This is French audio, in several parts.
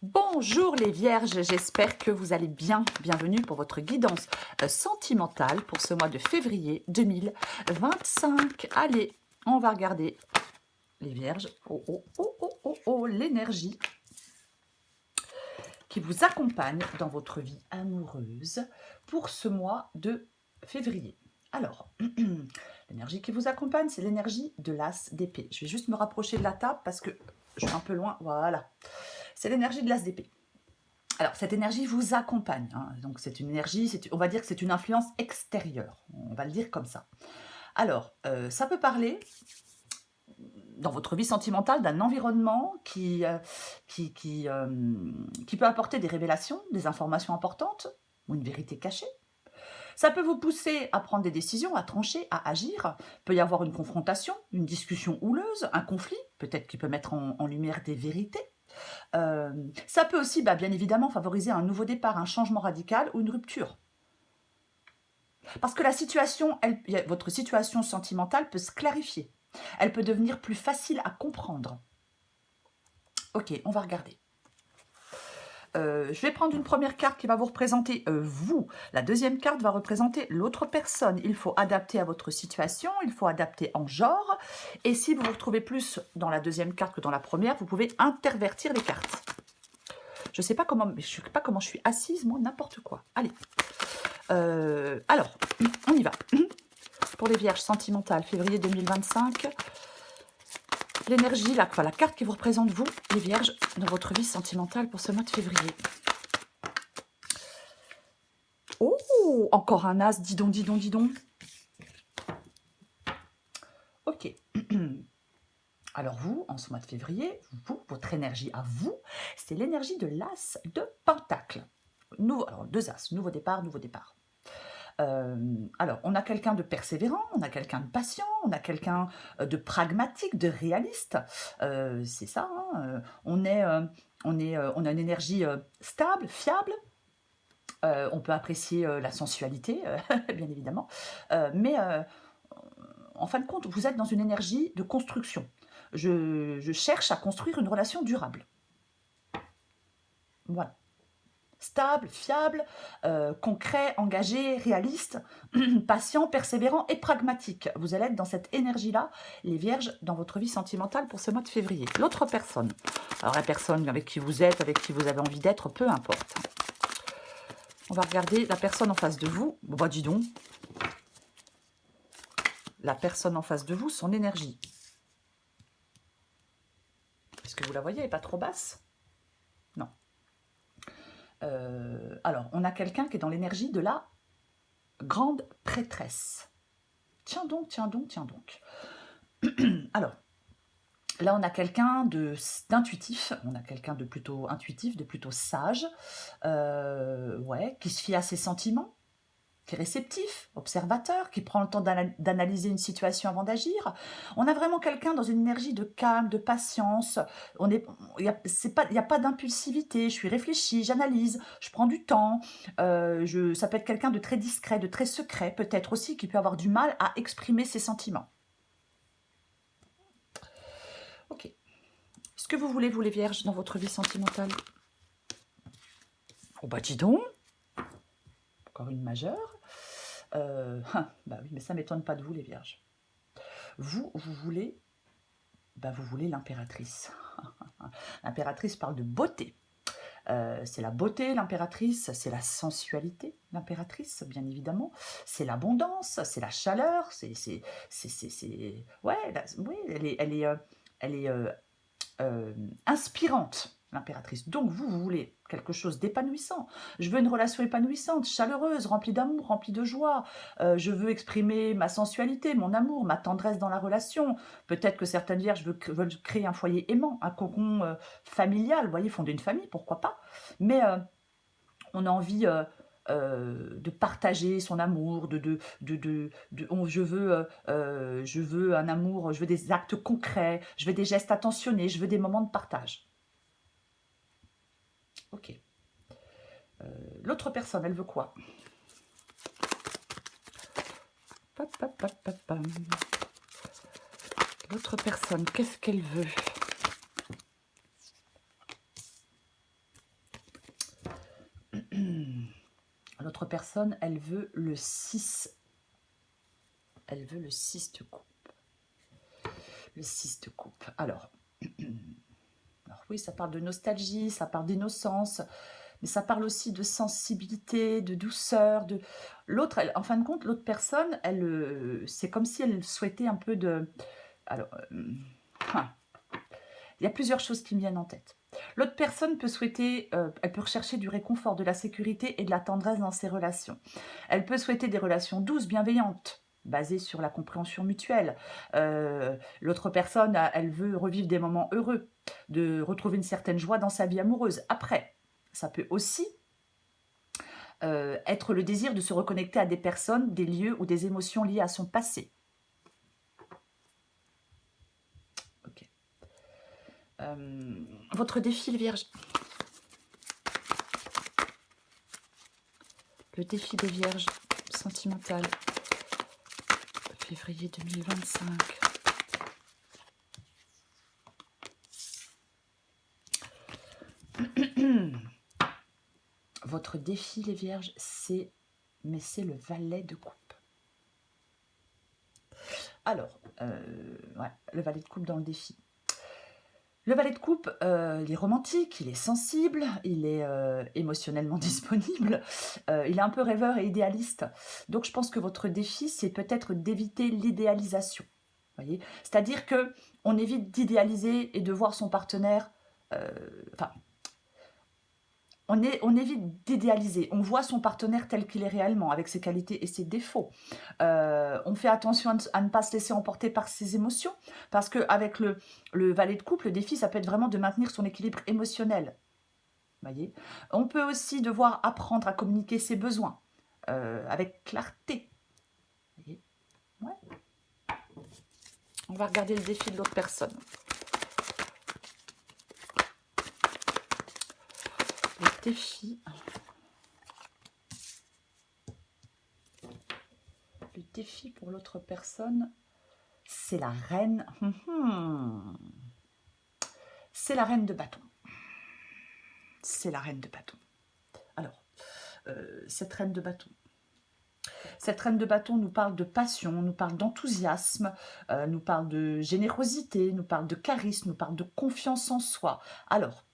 Bonjour les vierges, j'espère que vous allez bien. Bienvenue pour votre guidance sentimentale pour ce mois de février 2025. Allez, on va regarder les vierges. L'énergie qui vous accompagne dans votre vie amoureuse pour ce mois de février. Alors, l'énergie qui vous accompagne, c'est l'énergie de l'as d'épée. Je vais juste me rapprocher de la table parce que je suis un peu loin. Voilà. C'est l'énergie de l'as d'épée. Alors, cette énergie vous accompagne. Hein. Donc, c'est une énergie, on va dire que c'est une influence extérieure. On va le dire comme ça. Alors, ça peut parler dans votre vie sentimentale d'un environnement qui peut apporter des révélations, des informations importantes ou une vérité cachée. Ça peut vous pousser à prendre des décisions, à trancher, à agir. Il peut y avoir une confrontation, une discussion houleuse, un conflit, peut-être qui peut mettre en lumière des vérités. Ça peut aussi, bien évidemment, favoriser un nouveau départ, un changement radical ou une rupture. Parce que la situation, votre situation sentimentale peut se clarifier. Elle peut devenir plus facile à comprendre. Ok, on va regarder. Je vais prendre une première carte qui va vous représenter vous. La deuxième carte va représenter l'autre personne. Il faut adapter à votre situation, il faut adapter en genre. Et si vous vous retrouvez plus dans la deuxième carte que dans la première, vous pouvez intervertir les cartes. Je ne sais pas comment, mais je sais pas comment je suis assise, moi, n'importe quoi. Allez. Alors, on y va. Pour les vierges sentimentales, février 2025. L'énergie, la carte qui vous représente, vous, les vierges, dans votre vie sentimentale pour ce mois de février. Oh, encore un as, dis donc, dis donc, dis donc. Ok. Alors vous, en ce mois de février, votre énergie à vous, c'est l'énergie de l'as de Pentacle. Alors, deux as, nouveau départ, nouveau départ. Alors, on a quelqu'un de persévérant, on a quelqu'un de patient, on a quelqu'un de pragmatique, de réaliste. C'est ça, hein, on a une énergie stable, fiable. On peut apprécier la sensualité, bien évidemment. Mais en fin de compte, vous êtes dans une énergie de construction. Je cherche à construire une relation durable. Voilà. Stable, fiable, concret, engagé, réaliste, patient, persévérant et pragmatique. Vous allez être dans cette énergie-là, les vierges, dans votre vie sentimentale pour ce mois de février. L'autre personne, alors la personne avec qui vous êtes, avec qui vous avez envie d'être, peu importe. On va regarder la personne en face de vous. Bon, dis donc. La personne en face de vous, son énergie. Est-ce que vous la voyez, elle n'est pas trop basse? Non. Alors, on a quelqu'un qui est dans l'énergie de la grande prêtresse. Tiens donc, tiens donc, tiens donc. Alors, là, on a quelqu'un d'intuitif, on a quelqu'un de plutôt intuitif, de plutôt sage, qui se fie à ses sentiments, qui est réceptif, observateur, qui prend le temps d'analyser une situation avant d'agir. On a vraiment quelqu'un dans une énergie de calme, de patience. Il n'y a pas d'impulsivité. Je suis réfléchie, j'analyse, je prends du temps. Ça peut être quelqu'un de très discret, de très secret, peut-être aussi, qui peut avoir du mal à exprimer ses sentiments. Ok. Est-ce que vous voulez, vous les vierges, dans votre vie sentimentale? Oh dis donc. Encore une majeure. Oui, mais ça ne m'étonne pas de vous, les vierges. Vous voulez l'impératrice. L'impératrice parle de beauté. C'est la beauté, l'impératrice, c'est la sensualité, l'impératrice, bien évidemment. C'est l'abondance, c'est la chaleur, elle est inspirante, l'impératrice. Donc vous voulez quelque chose d'épanouissant. Je veux une relation épanouissante, chaleureuse, remplie d'amour, remplie de joie. Je veux exprimer ma sensualité, mon amour, ma tendresse dans la relation. Peut-être que certaines vierges veulent créer un foyer aimant, un cocon familial, vous voyez, fonder une famille, pourquoi pas. Mais on a envie de partager son amour, je veux un amour, je veux des actes concrets, je veux des gestes attentionnés, je veux des moments de partage. Ok. L'autre personne, elle veut quoi? L'autre personne, qu'est-ce qu'elle veut? Votre personne, elle veut le 6. Elle veut le 6 de coupe. Le 6 de coupe. Alors oui, ça parle de nostalgie, ça parle d'innocence, mais ça parle aussi de sensibilité, de douceur. L'autre, en fin de compte, l'autre personne, c'est comme si elle souhaitait un peu de... Alors, il y a plusieurs choses qui me viennent en tête. L'autre personne peut souhaiter, elle peut rechercher du réconfort, de la sécurité et de la tendresse dans ses relations. Elle peut souhaiter des relations douces, bienveillantes, basées sur la compréhension mutuelle. L'autre personne, elle veut revivre des moments heureux, de retrouver une certaine joie dans sa vie amoureuse. Après, ça peut aussi être le désir de se reconnecter à des personnes, des lieux ou des émotions liées à son passé. Ok. Votre défi, le Vierge. Le défi des Vierges sentimental, février 2025. Votre défi, les Vierges, c'est le valet de coupe. Alors, le valet de coupe dans le défi. Le valet de coupe, il est romantique, il est sensible, il est émotionnellement disponible, il est un peu rêveur et idéaliste. Donc, je pense que votre défi, c'est peut-être d'éviter l'idéalisation. Voyez, c'est-à-dire que on évite d'idéaliser et de voir son partenaire... on évite d'idéaliser, on voit son partenaire tel qu'il est réellement, avec ses qualités et ses défauts. On fait attention à ne pas se laisser emporter par ses émotions, parce qu'avec le valet de coupe, le défi, ça peut être vraiment de maintenir son équilibre émotionnel. Voyez, on peut aussi devoir apprendre à communiquer ses besoins avec clarté. Voyez, ouais. On va regarder le défi de l'autre personne. Le défi... Le défi pour l'autre personne, c'est la reine. C'est la reine de bâton. C'est la reine de bâton. Alors, cette reine de bâton. Cette reine de bâton nous parle de passion, nous parle d'enthousiasme, nous parle de générosité, nous parle de charisme, nous parle de confiance en soi. Alors,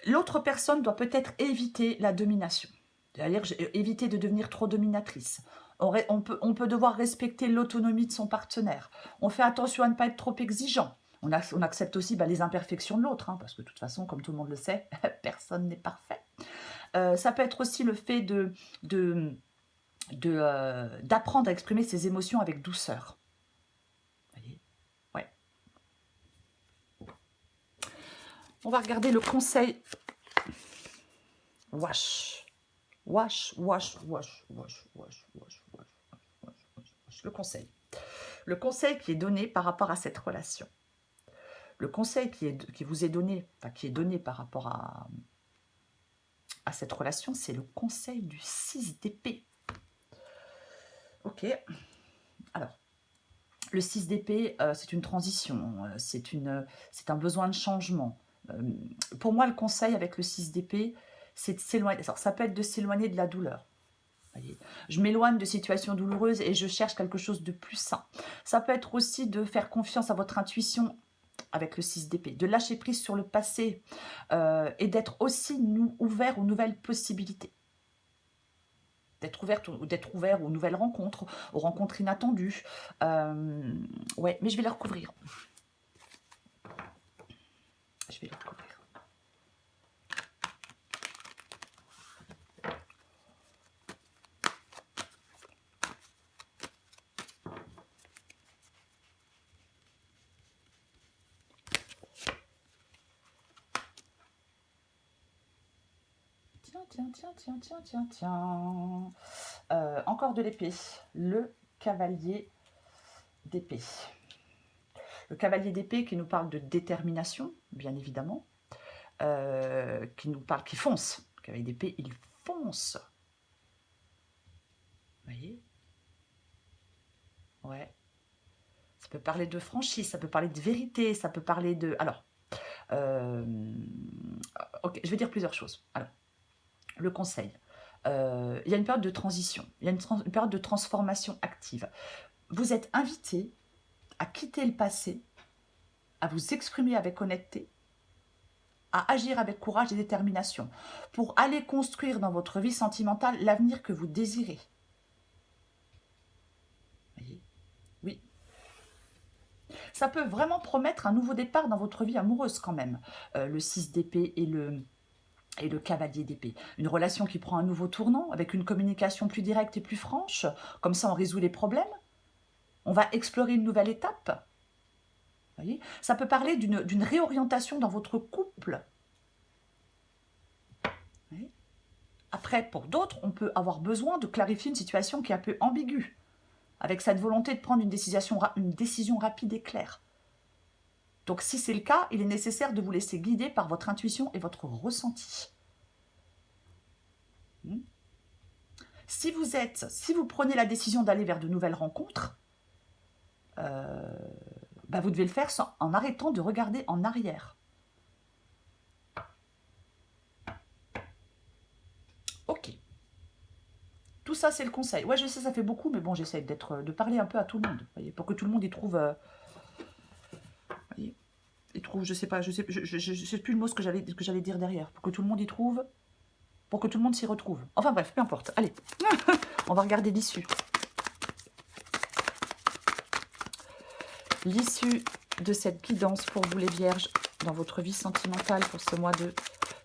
l'autre personne doit peut-être éviter la domination. C'est-à-dire éviter de devenir trop dominatrice. On peut devoir respecter l'autonomie de son partenaire. On fait attention à ne pas être trop exigeant. On accepte aussi les imperfections de l'autre, hein, parce que de toute façon, comme tout le monde le sait, personne n'est parfait. Ça peut être aussi le fait d'apprendre à exprimer ses émotions avec douceur. Vous voyez, ouais. On va regarder le conseil. Wash. Wash, wash, wash, wash, wash, wash, wash, wash, wash. Le conseil. Le conseil qui est donné par rapport à cette relation. Le conseil qui vous est donné, enfin, qui est donné par rapport à cette relation, c'est le conseil du 6 d'épée. Ok. Alors, le 6 d'épée, c'est une transition, c'est un besoin de changement. Pour moi, le conseil avec le 6 d'épée, c'est de s'éloigner. Ça peut être de s'éloigner de la douleur. Voyez, je m'éloigne de situations douloureuses et je cherche quelque chose de plus sain. Ça peut être aussi de faire confiance à votre intuition avec le 6 d'épée, de lâcher prise sur le passé et d'être aussi ouvert aux nouvelles possibilités. D'être ouvert aux nouvelles rencontres, aux rencontres inattendues. Ouais, mais je vais les recouvrir. Je vais les recouvrir. Tiens. Encore de l'épée. Le cavalier d'épée. Le cavalier d'épée qui nous parle de détermination, bien évidemment. Qui fonce. Le cavalier d'épée, il fonce. Vous voyez? Ouais. Ça peut parler de franchise, ça peut parler de vérité, ça peut parler de... Alors, ok, je vais dire plusieurs choses. Alors, le conseil. Il y a une période de transition, il y a une période de transformation active. Vous êtes invité à quitter le passé, à vous exprimer avec honnêteté, à agir avec courage et détermination pour aller construire dans votre vie sentimentale l'avenir que vous désirez. Voyez? Oui. Ça peut vraiment promettre un nouveau départ dans votre vie amoureuse quand même. Le 6 d'épée et le cavalier d'épée. Une relation qui prend un nouveau tournant avec une communication plus directe et plus franche. Comme ça, on résout les problèmes. On va explorer une nouvelle étape. Voyez, ça peut parler d'une réorientation dans votre couple. Voyez. Après, pour d'autres, on peut avoir besoin de clarifier une situation qui est un peu ambiguë, avec cette volonté de prendre une décision rapide et claire. Donc si c'est le cas, il est nécessaire de vous laisser guider par votre intuition et votre ressenti. Si vous prenez la décision d'aller vers de nouvelles rencontres, vous devez le faire en arrêtant de regarder en arrière. Ok. Tout ça, c'est le conseil. Ouais, je sais, ça fait beaucoup, mais bon, j'essaie de parler un peu à tout le monde, voyez, pour que tout le monde y trouve... voyez, y trouve, je sais plus le mot que j'allais dire derrière. Pour que tout le monde y trouve, pour que tout le monde s'y retrouve. Enfin bref, peu importe. Allez, on va regarder l'issue. L'issue de cette guidance pour vous les vierges dans votre vie sentimentale pour ce mois de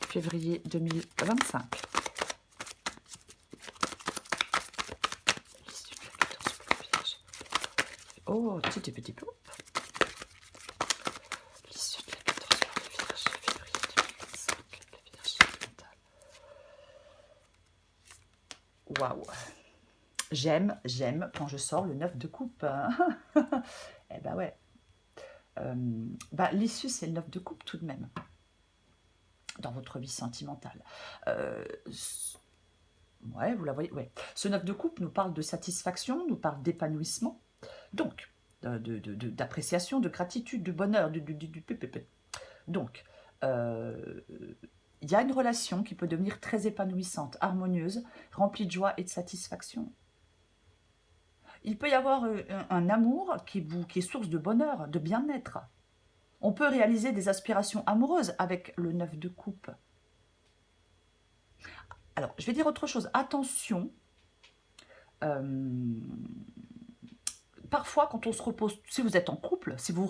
février 2025. L'issue de la guidance pour les vierges. Oh, petit peu. L'issue de la guidance pour les vierges février 2025. Les vierges sentimentales. Waouh. J'aime quand je sors le 9 de coupe. Eh ben ouais. L'issue, c'est le 9 de coupe tout de même. Dans votre vie sentimentale. Ouais, vous la voyez. Ouais. Ce 9 de coupe nous parle de satisfaction, nous parle d'épanouissement. Donc, d'appréciation, de gratitude, de bonheur, Donc, il y a une relation qui peut devenir très épanouissante, harmonieuse, remplie de joie et de satisfaction. Il peut y avoir un amour qui est source de bonheur, de bien-être. On peut réaliser des aspirations amoureuses avec le 9 de coupe. Alors, je vais dire autre chose. Attention, parfois, quand on se repose, si vous êtes en couple, si vous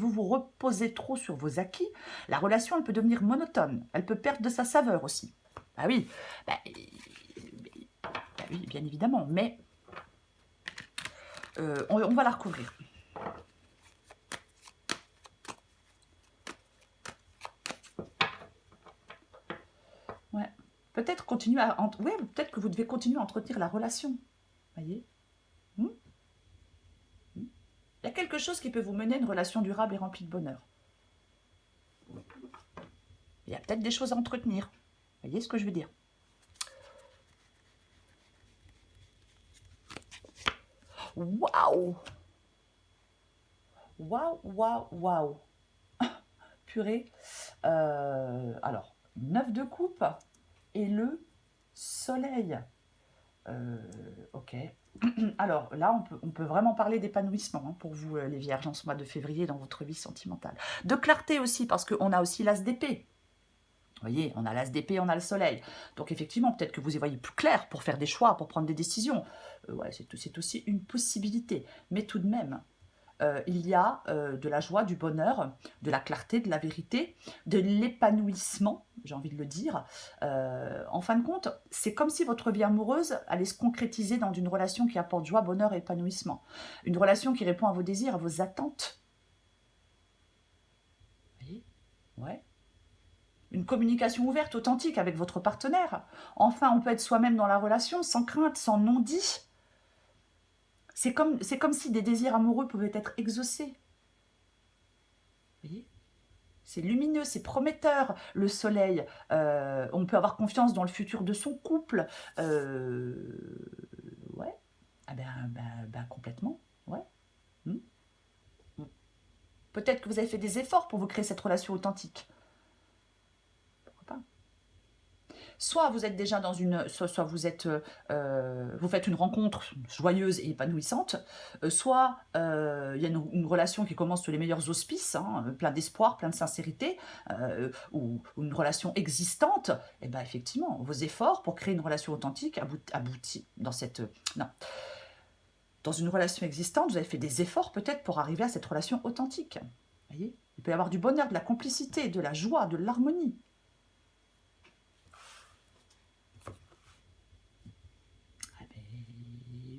vous reposez trop sur vos acquis, la relation, elle peut devenir monotone. Elle peut perdre de sa saveur aussi. Ah oui, oui, bien évidemment, mais on va la recouvrir. Ouais. Peut-être peut-être que vous devez continuer à entretenir la relation. Voyez. Il y a quelque chose qui peut vous mener à une relation durable et remplie de bonheur. Il y a peut-être des choses à entretenir. Vous voyez ce que je veux dire? Waouh! Waouh! Purée. Alors, 9 de coupe et le soleil. Ok. Alors là, on peut vraiment parler d'épanouissement pour vous, les vierges, en ce mois de février dans votre vie sentimentale. De clarté aussi, parce qu'on a aussi l'as d'épée. Vous voyez, on a l'as d'épée, on a le soleil. Donc effectivement, peut-être que vous y voyez plus clair pour faire des choix, pour prendre des décisions. Ouais, c'est aussi une possibilité. Mais tout de même, il y a de la joie, du bonheur, de la clarté, de la vérité, de l'épanouissement, j'ai envie de le dire. En fin de compte, c'est comme si votre vie amoureuse allait se concrétiser dans une relation qui apporte joie, bonheur et épanouissement. Une relation qui répond à vos désirs, à vos attentes. Vous voyez? Ouais. Une communication ouverte, authentique avec votre partenaire. Enfin, on peut être soi-même dans la relation, sans crainte, sans non-dit. C'est comme si des désirs amoureux pouvaient être exaucés. Vous voyez? C'est lumineux, c'est prometteur, le soleil. On peut avoir confiance dans le futur de son couple. Ouais. Ah complètement. Ouais. Peut-être que vous avez fait des efforts pour vous créer cette relation authentique. Pourquoi pas? Soit vous êtes déjà dans une... Soit vous êtes... vous faites une rencontre joyeuse et épanouissante, soit il y a une relation qui commence sous les meilleurs auspices, hein, plein d'espoir, plein de sincérité, ou une relation existante, et bien effectivement, vos efforts pour créer une relation authentique aboutit dans cette... Non. Dans une relation existante, vous avez fait des efforts peut-être pour arriver à cette relation authentique. Vous voyez, il peut y avoir du bonheur, de la complicité, de la joie, de l'harmonie. Ah ben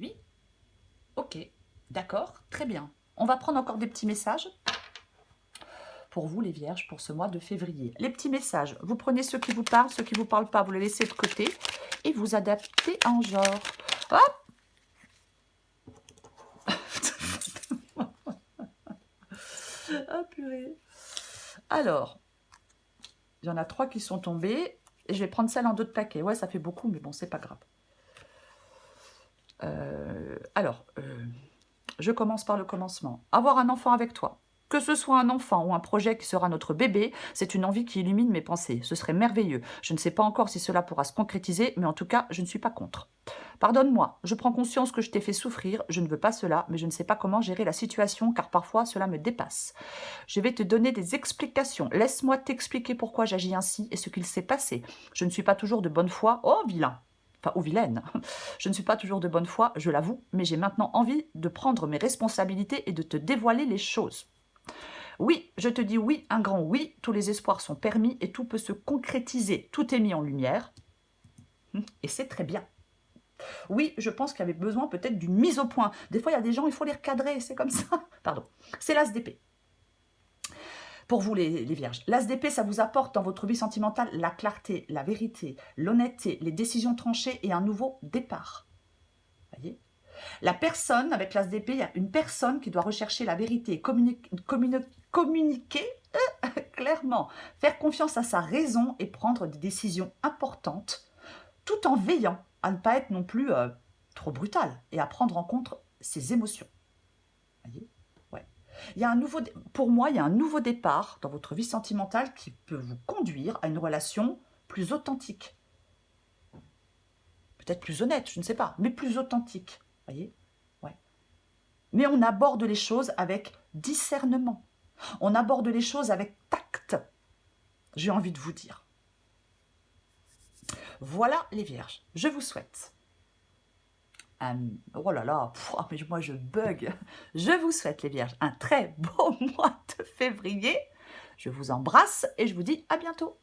oui. Ok, d'accord, très bien. On va prendre encore des petits messages pour vous les vierges pour ce mois de février. Les petits messages, vous prenez ceux qui vous parlent, ceux qui ne vous parlent pas, vous les laissez de côté et vous adaptez en genre. Hop. Ah purée. Alors, il y en a 3 qui sont tombés. Et je vais prendre celle en 2 de paquet. Ouais, ça fait beaucoup, mais bon, c'est pas grave. Je commence par le commencement. Avoir un enfant avec toi. Que ce soit un enfant ou un projet qui sera notre bébé, c'est une envie qui illumine mes pensées. Ce serait merveilleux. Je ne sais pas encore si cela pourra se concrétiser, mais en tout cas, je ne suis pas contre. Pardonne-moi, je prends conscience que je t'ai fait souffrir, je ne veux pas cela, mais je ne sais pas comment gérer la situation, car parfois cela me dépasse. Je vais te donner des explications. Laisse-moi t'expliquer pourquoi j'agis ainsi et ce qu'il s'est passé. Je ne suis pas toujours de bonne foi. Oh, vilain! Enfin, ou vilaine. Je ne suis pas toujours de bonne foi, je l'avoue, mais j'ai maintenant envie de prendre mes responsabilités et de te dévoiler les choses. Oui, je te dis oui, un grand oui, tous les espoirs sont permis et tout peut se concrétiser. Tout est mis en lumière et c'est très bien. Oui, je pense qu'il y avait besoin peut-être d'une mise au point. Des fois, il y a des gens, il faut les recadrer, c'est comme ça. Pardon. C'est l'as d'épée. Pour vous, les vierges, l'as d'épée, ça vous apporte dans votre vie sentimentale la clarté, la vérité, l'honnêteté, les décisions tranchées et un nouveau départ. Voyez ? La personne, avec l'as d'épée, il y a une personne qui doit rechercher la vérité et communiquer clairement, faire confiance à sa raison et prendre des décisions importantes, tout en veillant à ne pas être non plus trop brutal et à prendre en compte ses émotions. Voyez ? Ouais. Il y a pour moi, il y a un nouveau départ dans votre vie sentimentale qui peut vous conduire à une relation plus authentique. Peut-être plus honnête, je ne sais pas, mais plus authentique. Voyez ? Ouais. Mais on aborde les choses avec discernement. On aborde les choses avec tact. J'ai envie de vous dire. Voilà les vierges. Je vous souhaite. Oh là là, mais moi je bug. Je vous souhaite les vierges un très beau mois de février. Je vous embrasse et je vous dis à bientôt.